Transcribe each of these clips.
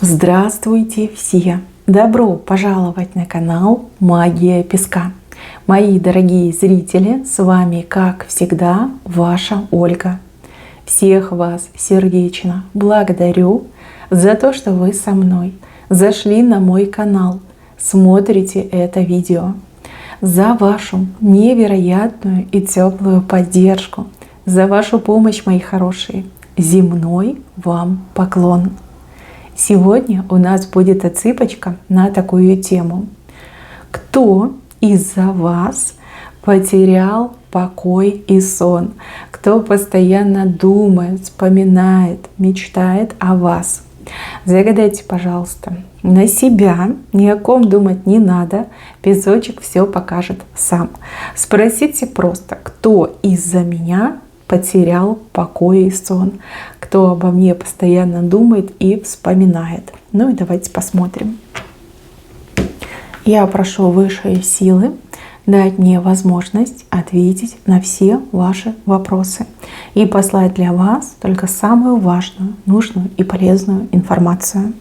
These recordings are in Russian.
Здравствуйте все! Добро пожаловать на канал Магия Песка. Мои дорогие зрители, с вами, как всегда, ваша Ольга. Всех вас сердечно благодарю за то, что вы со мной зашли на мой канал, смотрите это видео, за вашу невероятную и теплую поддержку, за вашу помощь, мои хорошие. Земной вам поклон! Сегодня у нас будет отсыпочка на такую тему. Кто из-за вас потерял покой и сон? Кто постоянно думает, вспоминает, мечтает о вас? Загадайте, пожалуйста, на себя, ни о ком думать не надо, песочек все покажет сам. Спросите просто, кто из-за меня потерял покой и сон, кто обо мне постоянно думает и вспоминает. Ну и давайте посмотрим. Я прошу высшие силы дать мне возможность ответить на все ваши вопросы и послать для вас только самую важную, нужную и полезную информацию.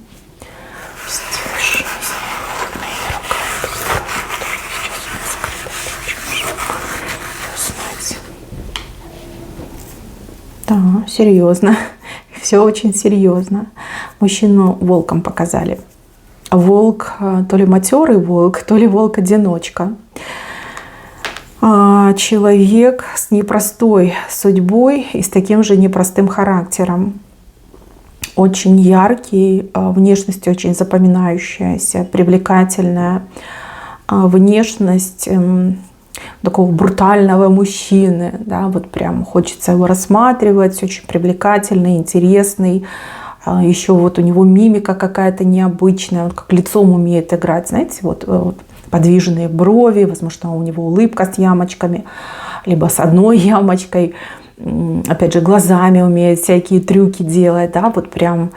Да, серьезно. Все очень серьезно. Мужчину волком показали. Волк, то ли матерый волк, то ли волк-одиночка. Человек с непростой судьбой и с таким же непростым характером. Очень яркий, внешность очень запоминающаяся, привлекательная. Внешность такого брутального мужчины, да, вот прям хочется его рассматривать, очень привлекательный, интересный. Еще вот у него мимика какая-то необычная, он как лицом умеет играть, знаете, вот подвижные брови, возможно, у него улыбка с ямочками, либо с одной ямочкой. Опять же, глазами умеет всякие трюки делать, да, вот прям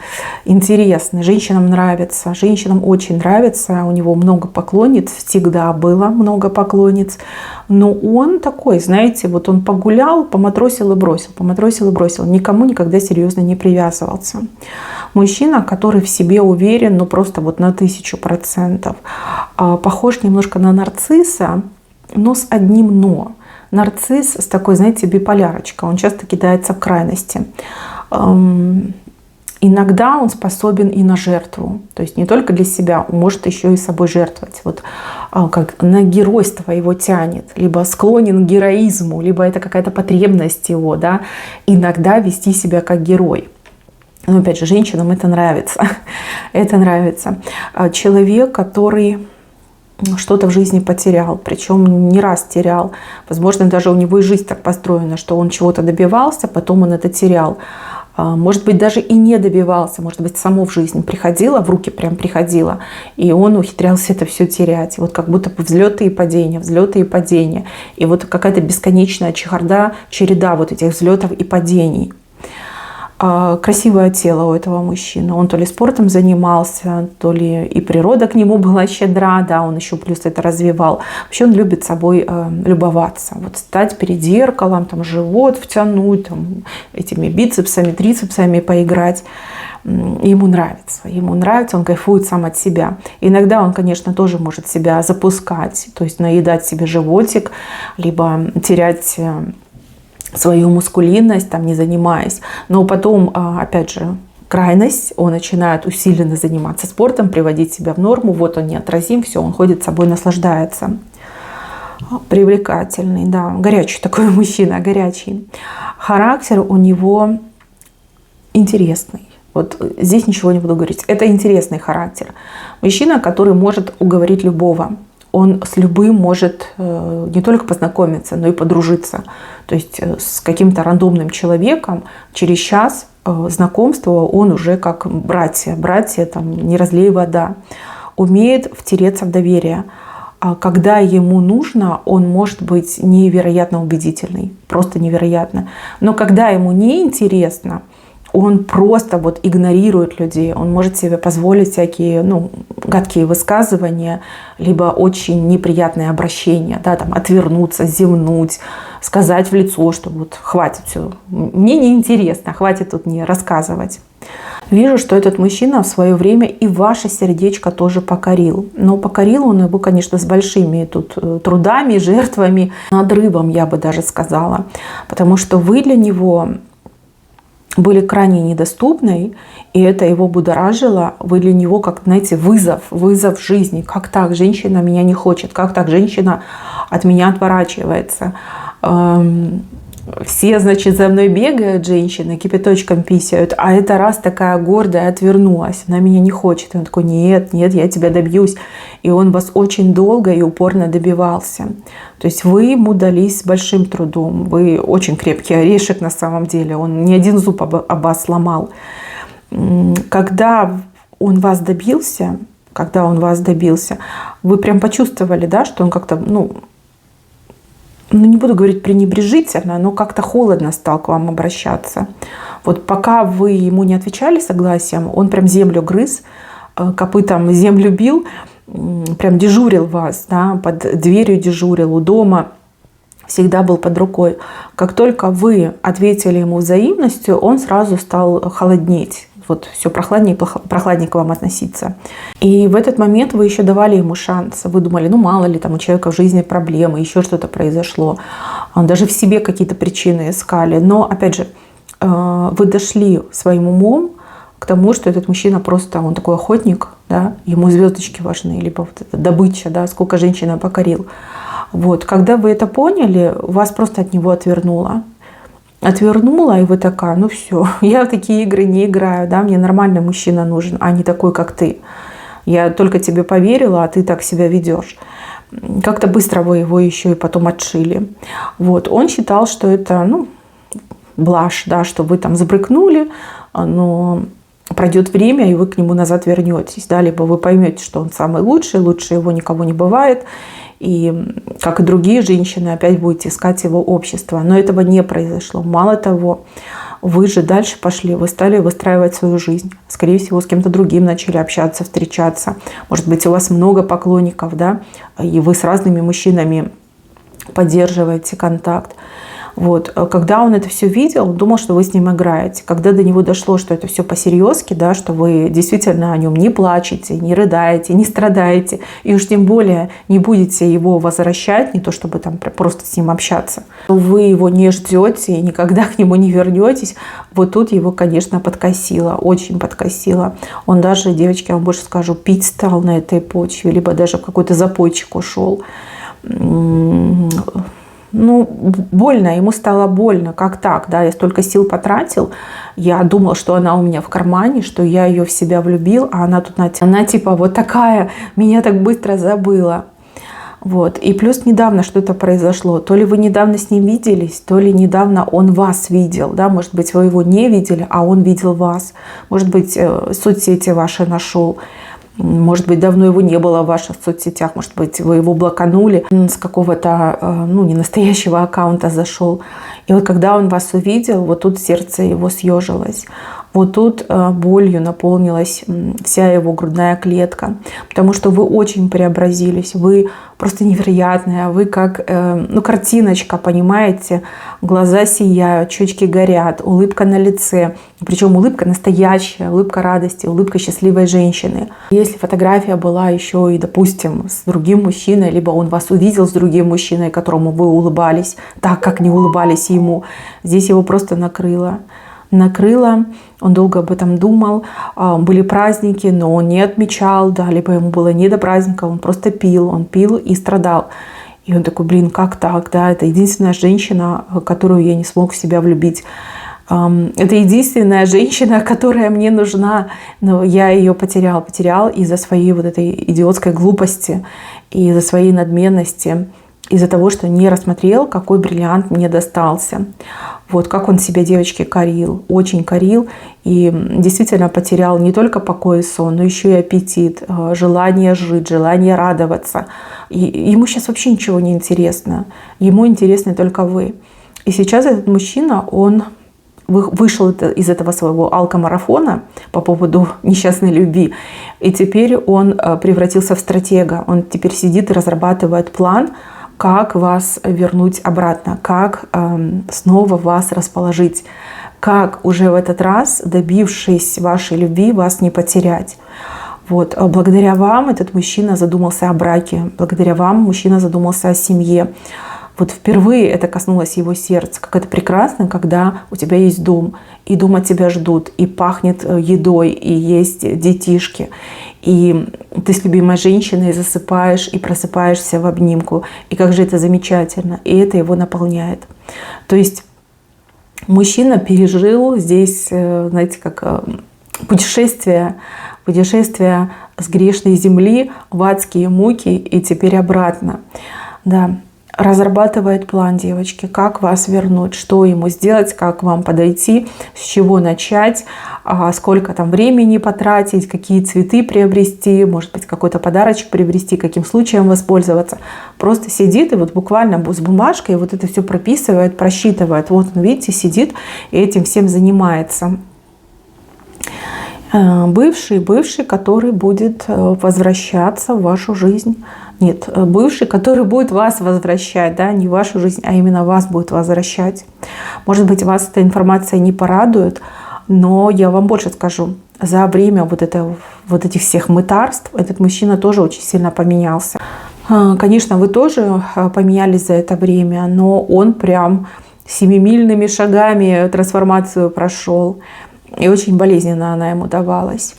интересно. Женщинам нравится, женщинам очень нравится. У него много поклонниц, всегда было много поклонниц. Но он такой, знаете, вот он погулял, поматросил и бросил, поматросил и бросил. Никому никогда серьезно не привязывался. Мужчина, который в себе уверен, ну просто вот на 1000%. Похож немножко на нарцисса, но с одним «но». Нарцисс с такой, знаете, биполярочкой. Он часто кидается в крайности. Иногда он способен и на жертву. То есть не только для себя, он может еще и собой жертвовать. Вот как на геройство его тянет. Либо склонен к героизму, либо это какая-то потребность его. Да? Иногда вести себя как герой. Но опять же, женщинам это нравится. Это нравится. Человек, который что-то в жизни потерял, причем не раз терял. Возможно, даже у него и жизнь так построена, что он чего-то добивался, потом он это терял. Может быть, даже и не добивался, может быть, само в жизни приходило, в руки прям приходило, и он ухитрялся это все терять. Вот как будто бы взлеты и падения, взлеты и падения. И вот какая-то бесконечная чехарда, череда вот этих взлетов и падений. Красивое тело у этого мужчины. Он то ли спортом занимался, то ли и природа к нему была щедра, да, он еще плюс это развивал. Вообще он любит собой любоваться. Вот стать перед зеркалом, там живот втянуть, там, этими бицепсами, трицепсами поиграть. Ему нравится, он кайфует сам от себя. Иногда он, конечно, тоже может себя запускать, то есть наедать себе животик, либо терять свою мускулинность, там, не занимаясь. Но потом, опять же, крайность, он начинает усиленно заниматься спортом, приводить себя в норму. Вот он неотразим, все, он ходит с собой, наслаждается. Привлекательный, да, горячий такой мужчина, горячий. Характер у него интересный. Вот здесь ничего не буду говорить. Это интересный характер. Мужчина, который может уговорить любого. Он с любым может не только познакомиться, но и подружиться. То есть с каким-то рандомным человеком через час знакомства он уже как братья. Братья, там, не разлей вода. Умеет втереться в доверие. А когда ему нужно, он может быть невероятно убедительный. Просто невероятно. Но когда ему не интересно, он просто вот игнорирует людей, он может себе позволить всякие, гадкие высказывания, либо очень неприятные обращения, да, там, отвернуться, зевнуть, сказать в лицо, что вот хватит все, мне неинтересно, хватит тут мне рассказывать. Вижу, что этот мужчина в свое время и ваше сердечко тоже покорил. Но покорил он его, конечно, с большими тут трудами, жертвами, надрывом, я бы даже сказала. Потому что вы для него были крайне недоступны, и это его будоражило. Вы для него, как, знаете, вызов жизни. Как так? Женщина меня не хочет. Как так? Женщина от меня отворачивается. Все, значит, за мной бегают женщины, кипяточком писают, а эта раз такая гордая отвернулась, она меня не хочет. И он такой: нет, нет, я тебя добьюсь. И он вас очень долго и упорно добивался. То есть вы ему дались с большим трудом. Вы очень крепкий орешек на самом деле. Он ни один зуб об вас сломал. Когда он вас добился, вы прям почувствовали, да, что он как-то, не буду говорить пренебрежительно, но как-то холодно стал к вам обращаться. Вот пока вы ему не отвечали согласием, он прям землю грыз, копытом землю бил, прям дежурил вас, да, под дверью дежурил, у дома, всегда был под рукой. Как только вы ответили ему взаимностью, он сразу стал холоднеть. Вот все прохладнее к вам относиться. И в этот момент вы еще давали ему шанс. Вы думали, мало ли там у человека в жизни проблемы, еще что-то произошло. Даже в себе какие-то причины искали. Но, опять же, вы дошли своим умом к тому, что этот мужчина просто, он такой охотник, да, ему звездочки важны, либо вот эта добыча, да, сколько женщин покорил. Вот. Когда вы это поняли, вас просто от него отвернуло, и вы такая: все, я в такие игры не играю, да, мне нормальный мужчина нужен, а не такой, как ты. Я только тебе поверила, а ты так себя ведешь. Как-то быстро вы его еще и потом отшили. Вот. Он считал, что это, блажь, да, что вы там забрыкнули, но пройдет время, и вы к нему назад вернетесь, да, либо вы поймете, что он самый лучший, лучше его никого не бывает, и, как и другие женщины, опять будете искать его общество. Но этого не произошло. Мало того, вы же дальше пошли, вы стали выстраивать свою жизнь. Скорее всего, с кем-то другим начали общаться, встречаться. Может быть, у вас много поклонников, да, и вы с разными мужчинами поддерживаете контакт. Вот. Когда он это все видел, он думал, что вы с ним играете. Когда до него дошло, что это все по-серьезки, да, что вы действительно о нем не плачете, не рыдаете, не страдаете, и уж тем более не будете его возвращать, не то чтобы там просто с ним общаться, вы его не ждете и никогда к нему не вернетесь, вот тут его, конечно, подкосило, очень подкосило. Он даже, девочки, я вам больше скажу, пить стал на этой почве, либо даже в какой-то запойчик ушел. Больно, ему стало больно. Как так, да, я столько сил потратил, я думал, что она у меня в кармане, что я ее в себя влюбил, а она тут, она типа вот такая, меня так быстро забыла. Вот. И плюс недавно что-то произошло. То ли вы недавно с ним виделись, то ли недавно он вас видел. Да? Может быть, вы его не видели, а он видел вас. Может быть, соцсети ваши нашел. Может быть, давно его не было в ваших соцсетях. Может быть, вы его блоканули, с какого-то ненастоящего аккаунта зашел. И вот когда он вас увидел, вот тут сердце его съежилось. Вот тут болью наполнилась вся его грудная клетка. Потому что вы очень преобразились. Вы просто невероятная. Вы как картиночка, понимаете? Глаза сияют, щечки горят, улыбка на лице. Причем улыбка настоящая, улыбка радости, улыбка счастливой женщины. Если фотография была еще и, допустим, с другим мужчиной, либо он вас увидел с другим мужчиной, которому вы улыбались, так как не улыбались ему, здесь его просто накрыло. Он долго об этом думал, были праздники, но он не отмечал, да, либо ему было не до праздника, он просто он пил и страдал. И он такой: как так, да, это единственная женщина, которую я не смог в себя влюбить. Это единственная женщина, которая мне нужна, но я ее потерял из-за своей вот этой идиотской глупости, из-за своей надменности, из-за того, что не рассмотрел, какой бриллиант мне достался. Вот как он себя, девочки, корил, очень корил, и действительно потерял не только покой и сон, но еще и аппетит, желание жить, желание радоваться. И ему сейчас вообще ничего не интересно, ему интересны только вы. И сейчас этот мужчина, он вышел из этого своего алкомарафона по поводу несчастной любви, и теперь он превратился в стратега. Он теперь сидит и разрабатывает план, как вас вернуть обратно, как снова вас расположить, как уже в этот раз, добившись вашей любви, вас не потерять. Вот. Благодаря вам этот мужчина задумался о браке, благодаря вам мужчина задумался о семье. Вот впервые это коснулось его сердца. Как это прекрасно, когда у тебя есть дом, и дома тебя ждут, и пахнет едой, и есть детишки. И ты с любимой женщиной засыпаешь и просыпаешься в обнимку. И как же это замечательно. И это его наполняет. То есть мужчина пережил здесь, знаете, как путешествие с грешной земли в адские муки и теперь обратно. Да. Разрабатывает план, девочки, как вас вернуть, что ему сделать, как вам подойти, с чего начать, сколько там времени потратить, какие цветы приобрести, может быть, какой-то подарочек приобрести, каким случаем воспользоваться. Просто сидит и вот буквально с бумажкой вот это все прописывает, просчитывает. Вот он, видите, сидит и этим всем занимается. Бывший, который будет возвращаться в вашу жизнь. Нет, бывший, который будет вас возвращать, да, не в вашу жизнь, а именно вас будет возвращать. Может быть, вас эта информация не порадует, но я вам больше скажу. За время вот этих всех мытарств этот мужчина тоже очень сильно поменялся. Конечно, вы тоже поменялись за это время, но он прям семимильными шагами трансформацию прошел. И очень болезненно она ему давалась.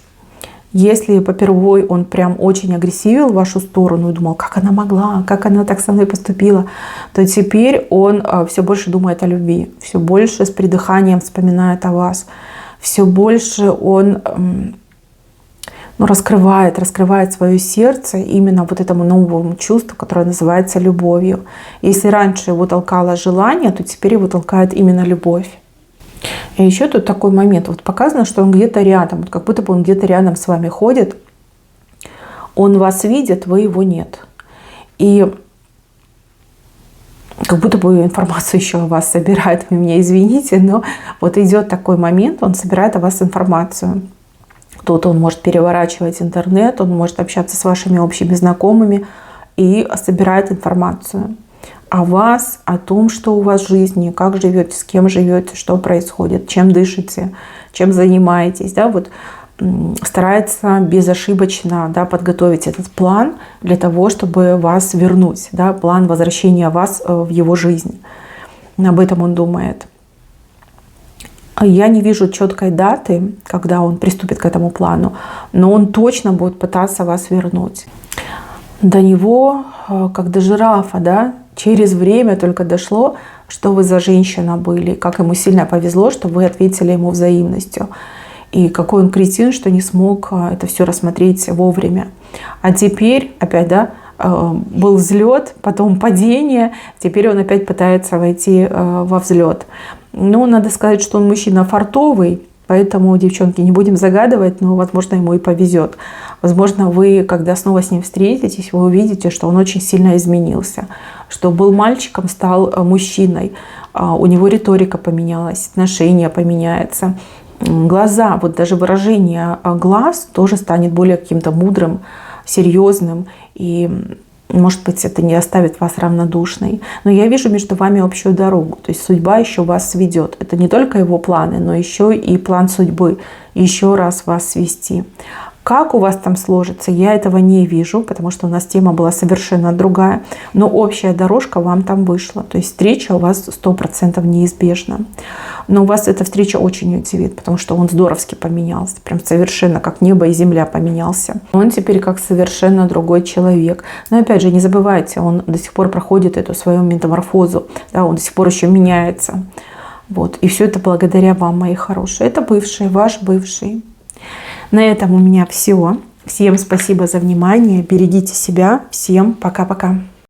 Если попервой он прям очень агрессивил в вашу сторону и думал, как она могла, как она так со мной поступила, то теперь он все больше думает о любви, все больше с придыханием вспоминает о вас, все больше он раскрывает свое сердце именно вот этому новому чувству, которое называется любовью. Если раньше его толкало желание, то теперь его толкает именно любовь. И еще тут такой момент. Вот показано, что он где-то рядом, как будто бы он где-то рядом с вами ходит. Он вас видит, вы его нет. И как будто бы информацию еще о вас собирает. Вы меня извините, но вот идет такой момент, он собирает о вас информацию. Тут он может переворачивать интернет, он может общаться с вашими общими знакомыми и собирает информацию о вас, о том, что у вас в жизни, как живете, с кем живете, что происходит, чем дышите, чем занимаетесь. Да, вот старается безошибочно, да, подготовить этот план для того, чтобы вас вернуть. Да, план возвращения вас в его жизнь. Об этом он думает. Я не вижу четкой даты, когда он приступит к этому плану, но он точно будет пытаться вас вернуть. До него, как до жирафа, да, через время только дошло, что вы за женщина были, как ему сильно повезло, что вы ответили ему взаимностью. И какой он кретин, что не смог это все рассмотреть вовремя. А теперь опять, да, был взлет, потом падение, теперь он опять пытается войти во взлет. Но надо сказать, что он мужчина фартовый, поэтому, девчонки, не будем загадывать, но, возможно, ему и повезет. Возможно, вы, когда снова с ним встретитесь, вы увидите, что он очень сильно изменился, что был мальчиком, стал мужчиной, у него риторика поменялась, отношение поменяется, глаза, вот даже выражение глаз тоже станет более каким-то мудрым, серьезным, и, может быть, это не оставит вас равнодушной. Но я вижу между вами общую дорогу, то есть судьба еще вас сведет. Это не только его планы, но еще и план судьбы, еще раз вас свести. Как у вас там сложится, я этого не вижу, потому что у нас тема была совершенно другая. Но общая дорожка вам там вышла. То есть встреча у вас 100% неизбежна. Но у вас эта встреча очень удивит, потому что он здоровски поменялся. Прям совершенно как небо и земля поменялся. Он теперь как совершенно другой человек. Но опять же, не забывайте, он до сих пор проходит эту свою метаморфозу. Да, он до сих пор еще меняется. Вот. И все это благодаря вам, мои хорошие. Это бывший, ваш бывший. На этом у меня все. Всем спасибо за внимание. Берегите себя. Всем пока-пока.